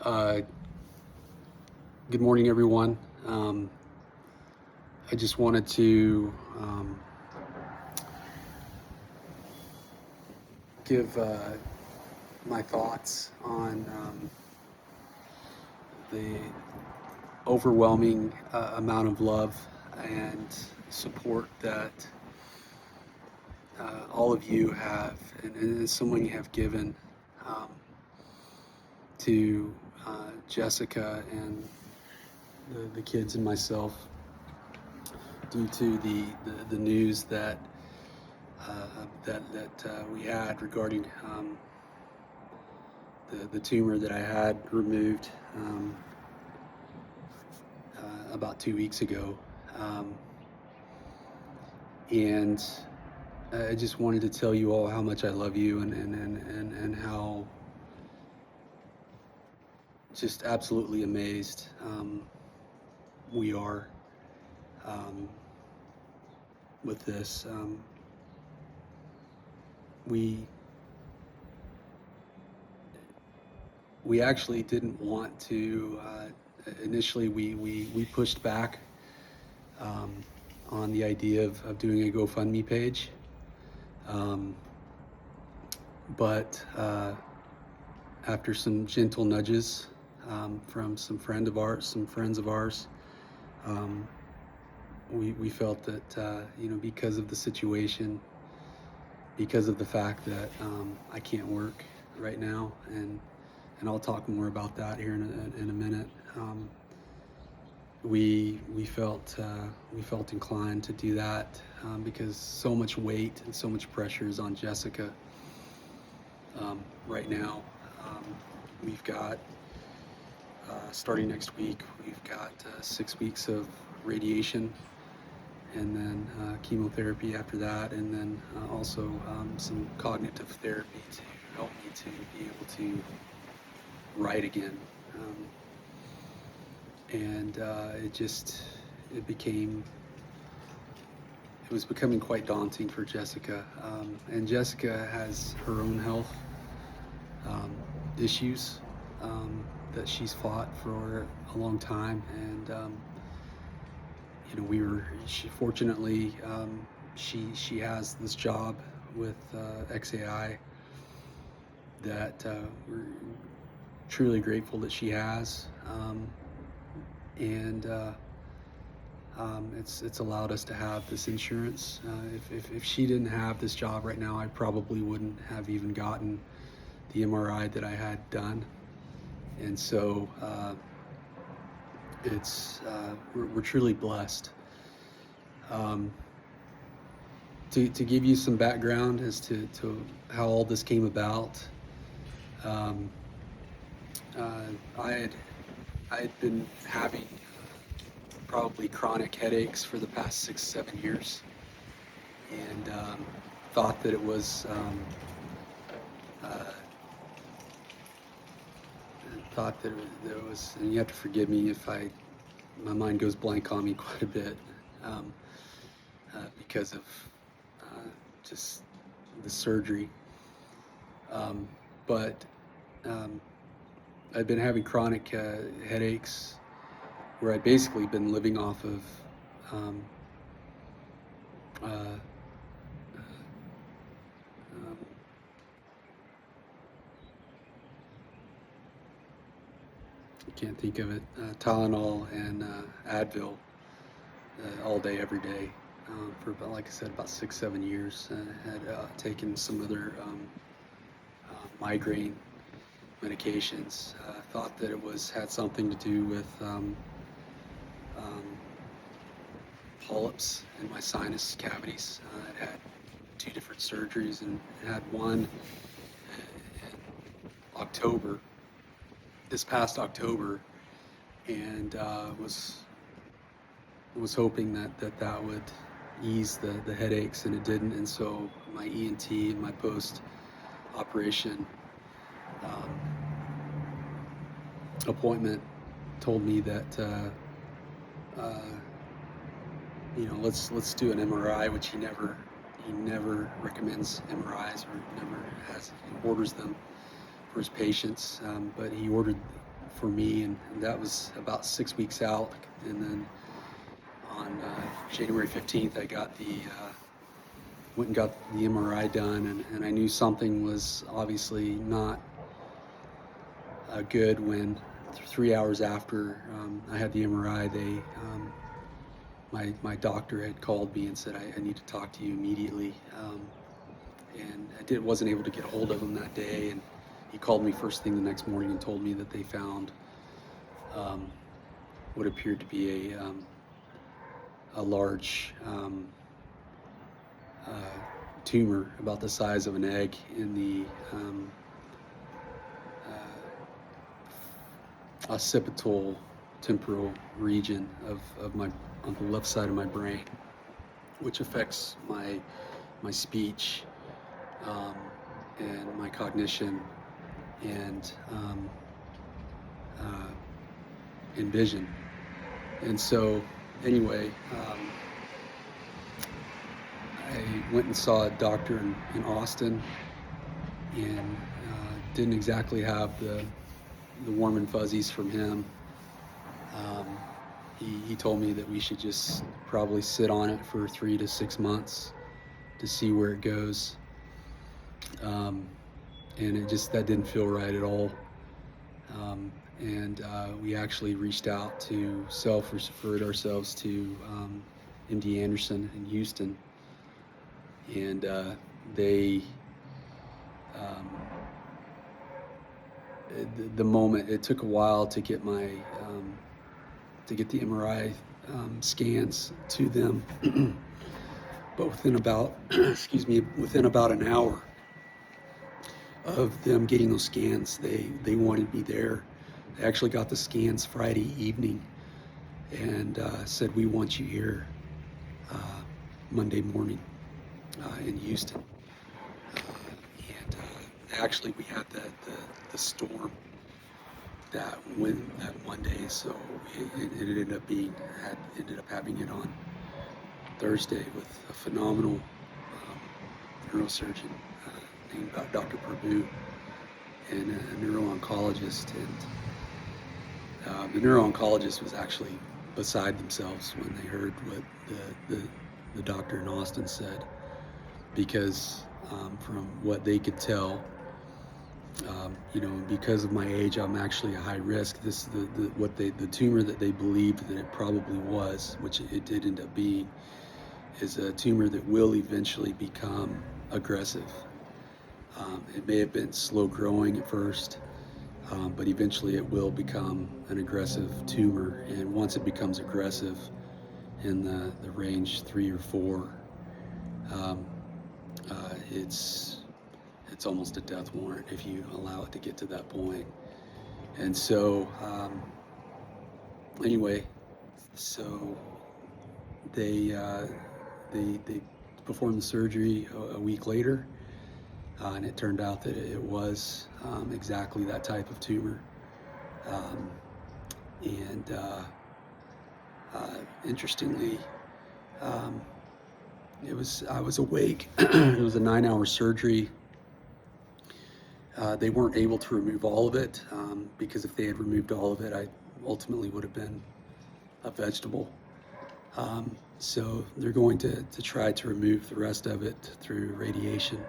Uh, Good morning, everyone. I just wanted to give my thoughts on the overwhelming amount of love and support that all of you have, and someone you have given um, to Jessica and the kids and myself due to the news that we had regarding the tumor that I had removed about 2 weeks ago. Um, and I just wanted to tell you all how much I love you and how just absolutely amazed we are um, with this. We we actually didn't want to. Initially, we pushed back um, on the idea of doing a GoFundMe page. Um, but after some gentle nudges from some friends of ours, um, we felt that because of the situation, because of the fact that I can't work right now, and I'll talk more about that here in a minute. We felt inclined to do that because so much weight and so much pressure is on Jessica right now. Um, we've got starting next week. We've got 6 weeks of radiation, and then chemotherapy after that, and then also some cognitive therapy to help me to be able to write again. And it became it was becoming quite daunting for Jessica. And Jessica has her own health um, issues that she's fought for a long time, and she fortunately she has this job with XAI that we're truly grateful that she has, and it's allowed us to have this insurance. If she didn't have this job right now, I probably wouldn't have even gotten the MRI that I had done, and so we're truly blessed. Um, to give you some background as to how all this came about, um, uh, I had I had been having probably chronic headaches for the past 6, 7 years, and thought that it was uh, there was. And you have to forgive me if my mind goes blank on me quite a bit um, because of just the surgery. Um, but um, I've been having chronic headaches where I'd basically been living off of um, uh, um, I can't think of it, Tylenol and Advil all day, every day for about, like I said, about 6, 7 years. Had taken some other migraine medications. Thought that it had something to do with um, polyps in my sinus cavities. I had 2 different surgeries and had one in October, this past October, and was hoping that would ease the headaches, and it didn't. And so my ENT and my post operation um, appointment told me that uh, let's do an MRI, which he never recommends MRIs, or never orders them for his patients, but he ordered for me, and that was about 6 weeks out. And then on January 15th, I went and got the MRI done, and I knew something was obviously not good when 3 hours after I had the MRI, my doctor had called me and said, I need to talk to you immediately. And I wasn't able to get a hold of him that day, and he called me first thing the next morning and told me that they found what appeared to be a large tumor about the size of an egg in the occipital temporal region on the left side of my brain, which affects my speech and my cognition and vision. And so anyway, I went and saw a doctor in Austin, and didn't exactly have the warm and fuzzies from him. He told me that we should just probably sit on it for 3 to 6 months to see where it goes. And that didn't feel right at all. We actually reached out to self-referred ourselves to MD Anderson in Houston, and the moment it took a while to get the MRI scans to them, but within about within about an hour of them getting those scans, they wanted me there. They actually got the scans Friday evening and said, we want you here Monday morning in Houston. Actually, we had the storm that Monday, so it ended up having it on Thursday with a phenomenal neurosurgeon named Dr. Prabhu, and a neuro-oncologist. And the neuro-oncologist was actually beside themselves when they heard what the doctor in Austin said, because from what they could tell, because of my age, I'm actually a high risk. The tumor that they believed that it probably was, which it did end up being, is a tumor that will eventually become aggressive. It may have been slow growing at first, but eventually it will become an aggressive tumor. And once it becomes aggressive in the range 3 or 4, it's almost a death warrant if you allow it to get to that point. And so they performed the surgery a week later, and it turned out that it was exactly that type of tumor. Interestingly, I was awake. It was a 9-hour surgery. They weren't able to remove all of it, because if they had removed all of it, I ultimately would have been a vegetable. So they're going to try to remove the rest of it through radiation.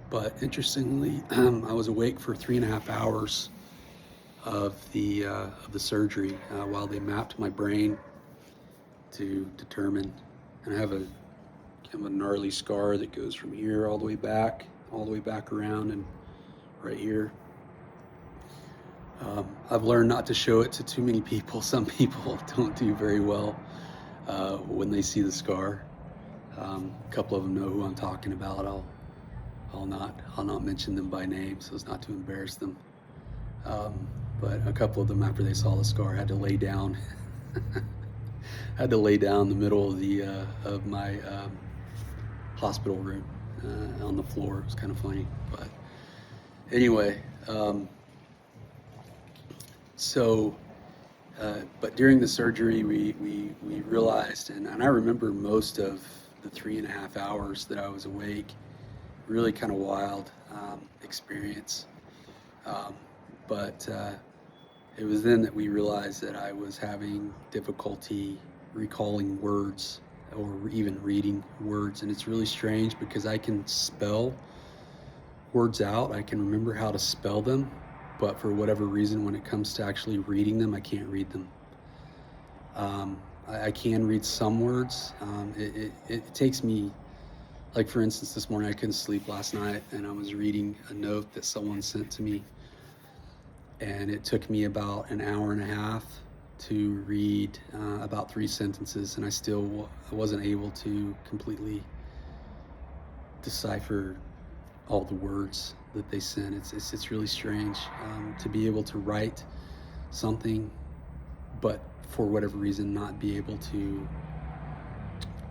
But interestingly, I was awake for 3.5 hours of the surgery while they mapped my brain to determine, and I have a gnarly scar that goes from here all the way back around, and right here. I've learned not to show it to too many people. Some people don't do very well when they see the scar. A couple of them know who I'm talking about. I'll not mention them by name so as not to embarrass them. But a couple of them, after they saw the scar, had to lay down in the middle of my hospital room on the floor. It was kind of funny, but anyway. But during the surgery, we realized, and I remember most of the 3.5 hours that I was awake, really kind of wild experience. Um, but it was then that we realized that I was having difficulty recalling words or even reading words. And it's really strange because I can spell words out, I can remember how to spell them, but for whatever reason, when it comes to actually reading them, I can't read them. I can read some words. It takes me, like for instance, this morning I couldn't sleep last night and I was reading a note that someone sent to me, and it took me about an hour and a half to read about 3 sentences, and I wasn't able to completely decipher all the words that they sent. It's really strange to be able to write something, but for whatever reason not be able to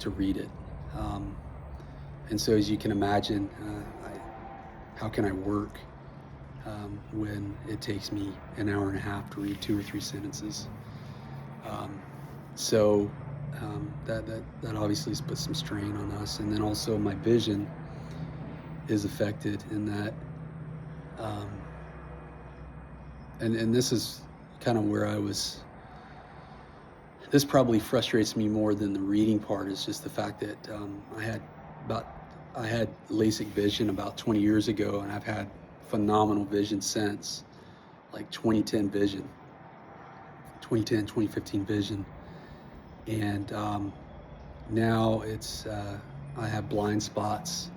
read it. Um, and so, as you can imagine, how can I work when it takes me an hour and a half to read 2 or 3 sentences? Um, so that obviously has put some strain on us, and then also my vision is affected in that, um, and this is kind of where I was. This probably frustrates me more than the reading part. Is just the fact that I had LASIK vision about 20 years ago, and I've had phenomenal vision since, like 2010 vision, 2010, 2015 vision, and now I have blind spots.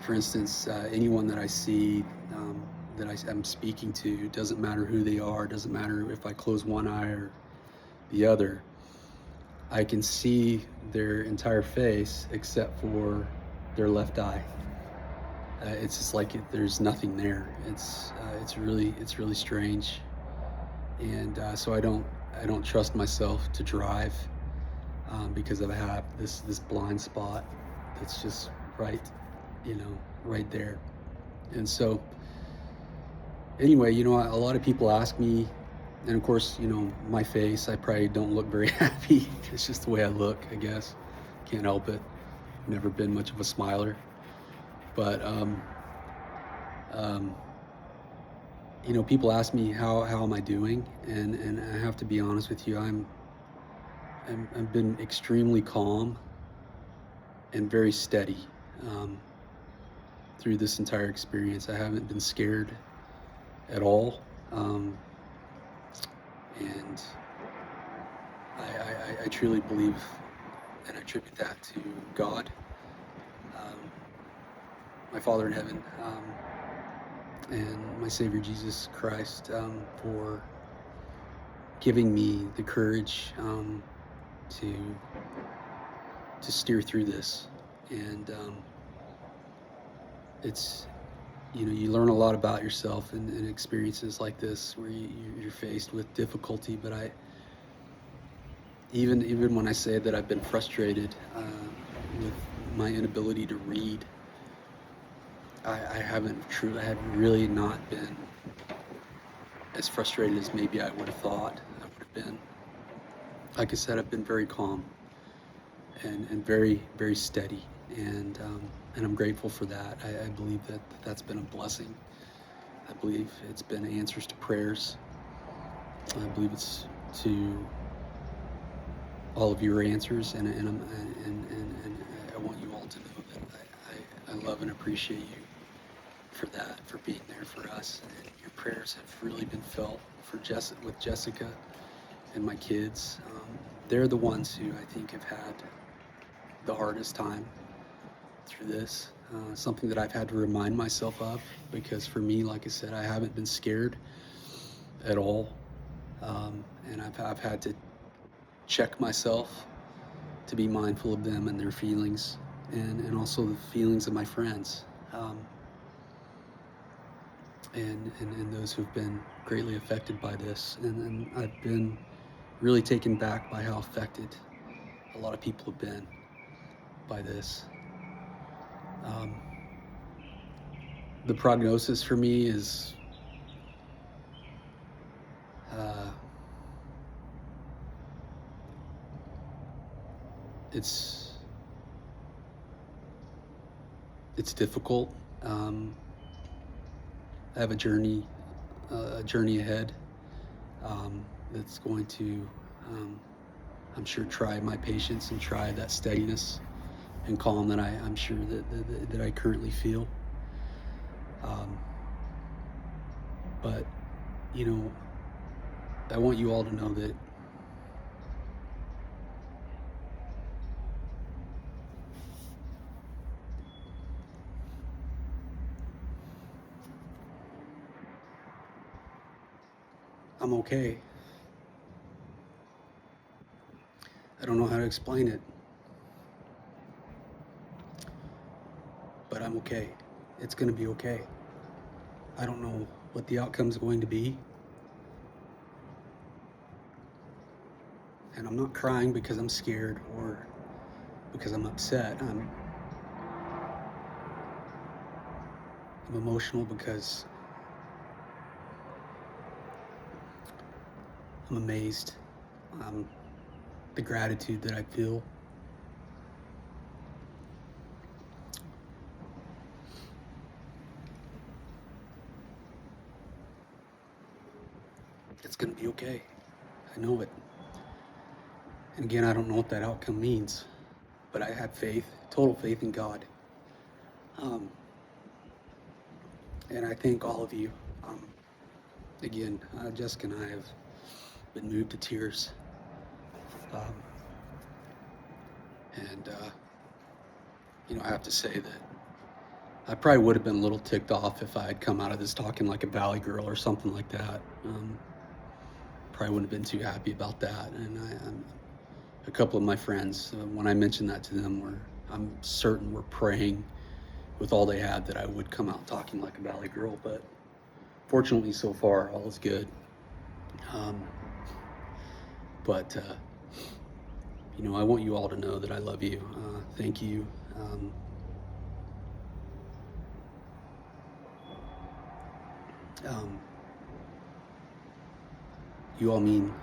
For instance, anyone that I see that I'm speaking to, doesn't matter who they are, doesn't matter if I close one eye or the other, I can see their entire face except for their left eye. It's just like there's nothing there. It's really strange, and so I don't trust myself to drive because I have this blind spot that's just right, right there. And so anyway, a lot of people ask me, and of course, my face, I probably don't look very happy. It's just the way I look, I guess. Can't help it. Never been much of a smiler. But, um, people ask me how am I doing, and I have to be honest with you. I've been extremely calm and very steady through this entire experience. I haven't been scared at all. And I truly believe and attribute that to God, um, my Father in heaven, and my Savior Jesus Christ, for giving me the courage to steer through this. And it's you learn a lot about yourself in experiences like this where you're faced with difficulty. But even when I say that I've been frustrated with my inability to read, I have really not been as frustrated as maybe I would have thought I would have been. Like I said, I've been very calm and very, very steady, and I'm grateful for that. I believe that that's been a blessing. I believe it's been answers to prayers. I believe it's to all of your answers, and I want you all to know that I love and appreciate you for that, for being there for us. And your prayers have really been felt with Jessica and my kids. They're the ones who I think have had the hardest time through this. Something that I've had to remind myself of, because for me, like I said, I haven't been scared at all, and I've had to check myself to be mindful of them and their feelings, and also the feelings of my friends, and those who've been greatly affected by this. And I've been really taken back by how affected a lot of people have been by this. The prognosis for me is it's difficult. I have a journey a journey ahead that's going to, I'm sure, try my patience and try that steadiness and calm that I'm sure that I currently feel. Um, but, you know, I want you all to know that I'm okay. I don't know how to explain it, but I'm okay. It's going to be okay. I don't know what the outcome's going to be. And I'm not crying because I'm scared or because I'm upset. I'm emotional because I'm amazed. The gratitude that I feel. It's going to be okay. I know it. And again, I don't know what that outcome means, but I have faith, total faith in God. Um, and I thank all of you. Again, Jessica and I have been moved to tears. Um, and, I have to say that I probably would have been a little ticked off if I had come out of this talking like a Valley girl or something like that. Probably wouldn't have been too happy about that. And a couple of my friends, when I mentioned that to them, I'm certain were praying with all they had that I would come out talking like a Valley girl. But fortunately, so far, all is good. Um, but I want you all to know that I love you. Thank you. Um, you all mean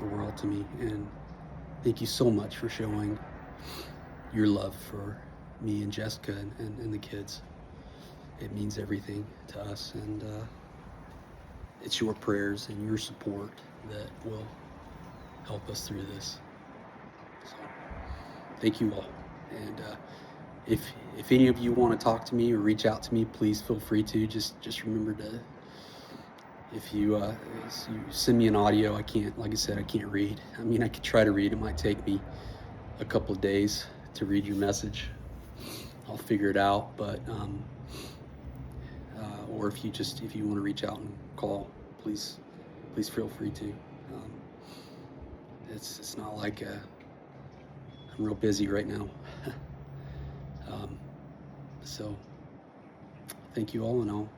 the world to me, and thank you so much for showing your love for me and Jessica and the kids. It means everything to us, and it's your prayers and your support that will help us through this. So, thank you all. And if any of you want to talk to me or reach out to me, please feel free to. Just remember to, if you send me an audio, I can't, like I said, I can't read. I mean, I could try to read. It might take me a couple of days to read your message. I'll figure it out. But or if you want to reach out and call, please feel free to. It's not like I'm real busy right now. So thank you all, and I'll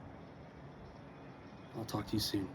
talk to you soon.